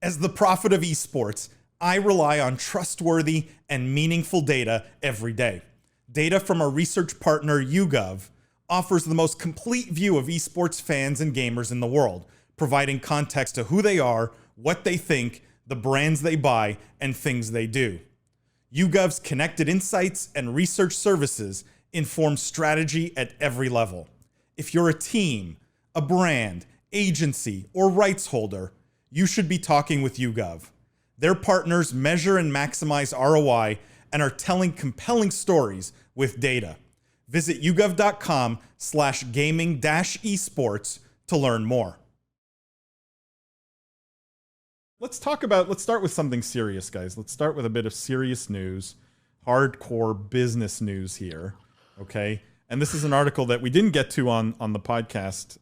As the prophet of esports, I rely on trustworthy and meaningful data every day. Data from our research partner, YouGov, offers the most complete view of esports fans and gamers in the world, providing context to who they are, what they think, the brands they buy, and things they do. YouGov's connected insights and research services inform strategy at every level. If you're a team, a brand, agency, or rights holder, you should be talking with YouGov. Their partners measure and maximize ROI and are telling compelling stories with data. Visit yougov.com/gaming-esports to learn more. Let's start with something serious, guys. Let's start with a bit of serious news, hardcore business news here, okay? And this is an article that we didn't get to on the podcast,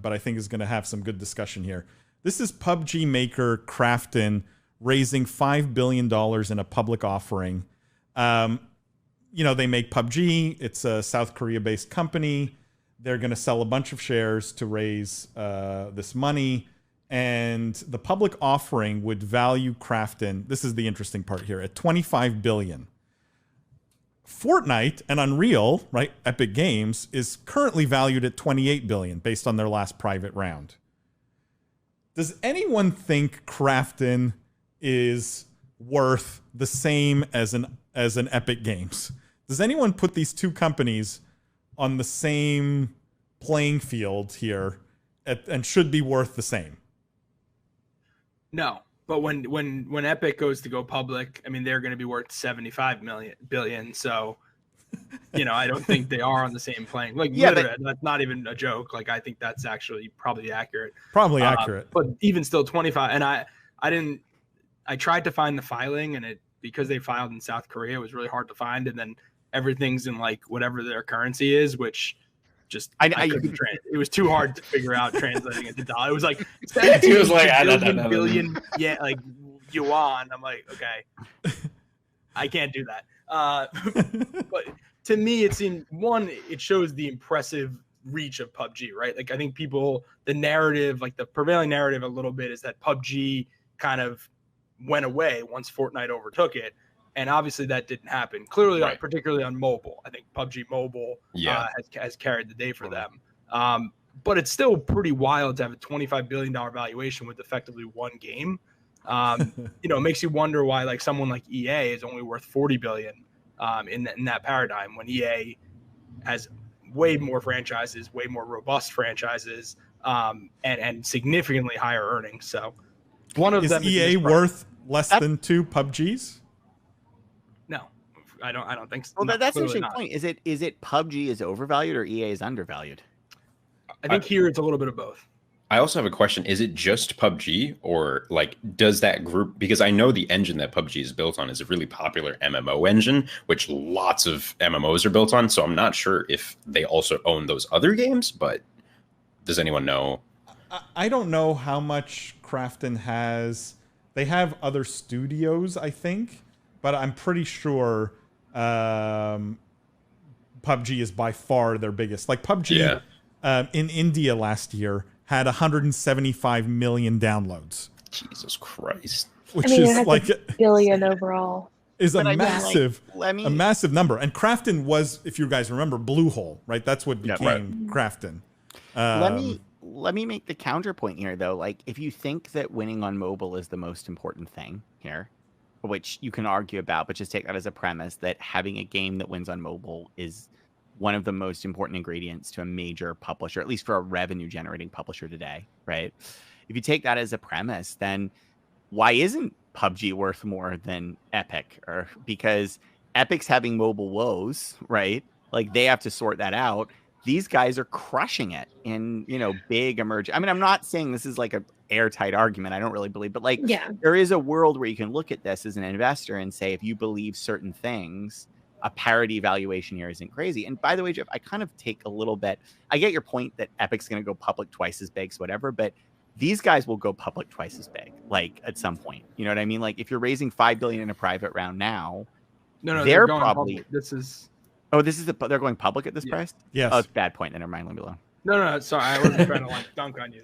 but I think is going to have some good discussion here. This is PUBG maker Krafton raising $5 billion in a public offering. They make PUBG. It's a South Korea-based company. They're going to sell a bunch of shares to raise this money. And the public offering would value Krafton, this is the interesting part here, at $25 billion. Fortnite and Unreal, right, Epic Games, is currently valued at $28 billion based on their last private round. Does anyone think Krafton is worth the same as an Epic Games? Does anyone put these two companies on the same playing field here and should be worth the same? No, but when Epic goes to go public, I mean, they're going to be worth 75 billion. So, I don't think they are on the same playing. Like, yeah, that's not even a joke. Like, I think that's actually probably accurate. Probably accurate. But even still, 25. And I tried to find the filing, and because they filed in South Korea, it was really hard to find. And then everything's in like whatever their currency is, which just it was too hard to figure out translating it to dollar. It was like 17 billion like yuan. I'm like, okay, I can't do that. But to me, it seemed it shows the impressive reach of PUBG, right? Like, I think the narrative, like the prevailing narrative a little bit, is that PUBG kind of went away once Fortnite overtook it. And obviously that didn't happen. Clearly, right. Particularly on mobile. I think PUBG Mobile has carried the day for them. But it's still pretty wild to have a $25 billion valuation with effectively one game. It makes you wonder why like someone like EA is only worth $40 billion in that paradigm, when EA has way more franchises, way more robust franchises, and significantly higher earnings. So one of them is EA worth less than two PUBGs? No, I don't think so. Well, that's an interesting point. Is it PUBG is overvalued or EA is undervalued? I think here it's a little bit of both. I also have a question. Is it just PUBG, or like does that group, because I know the engine that PUBG is built on is a really popular MMO engine, which lots of MMOs are built on. So I'm not sure if they also own those other games, but does anyone know? I don't know how much Krafton has. They have other studios, I think. But I'm pretty sure PUBG is by far their biggest. Like PUBG in India last year had 175 million downloads. Jesus Christ. Which is like a billion overall. Is a massive number. And Krafton was, if you guys remember, Bluehole, right? That's what became Krafton. Let me make the counterpoint here, though. Like, if you think that winning on mobile is the most important thing here, which you can argue about, but just take that as a premise that having a game that wins on mobile is one of the most important ingredients to a major publisher, at least for a revenue generating publisher today, right? If you take that as a premise, then why isn't PUBG worth more than Epic? Or because Epic's having mobile woes, right? Like, they have to sort that out. These guys are crushing it in, big emerging. I mean, I'm not saying this is like a airtight argument. I don't really believe, but there is a world where you can look at this as an investor and say, if you believe certain things, a parity valuation here isn't crazy. And by the way, Jeff, I kind of take a little bit, I get your point that Epic's going to go public twice as big, so whatever, but these guys will go public twice as big, like at some point. You know what I mean? Like, if you're raising $5 billion in a private round now, they're probably public. This is they're going public at this price? Yes. Oh, it's a bad point. Then never mind. Let me alone. No, sorry, I wasn't trying to dunk on you.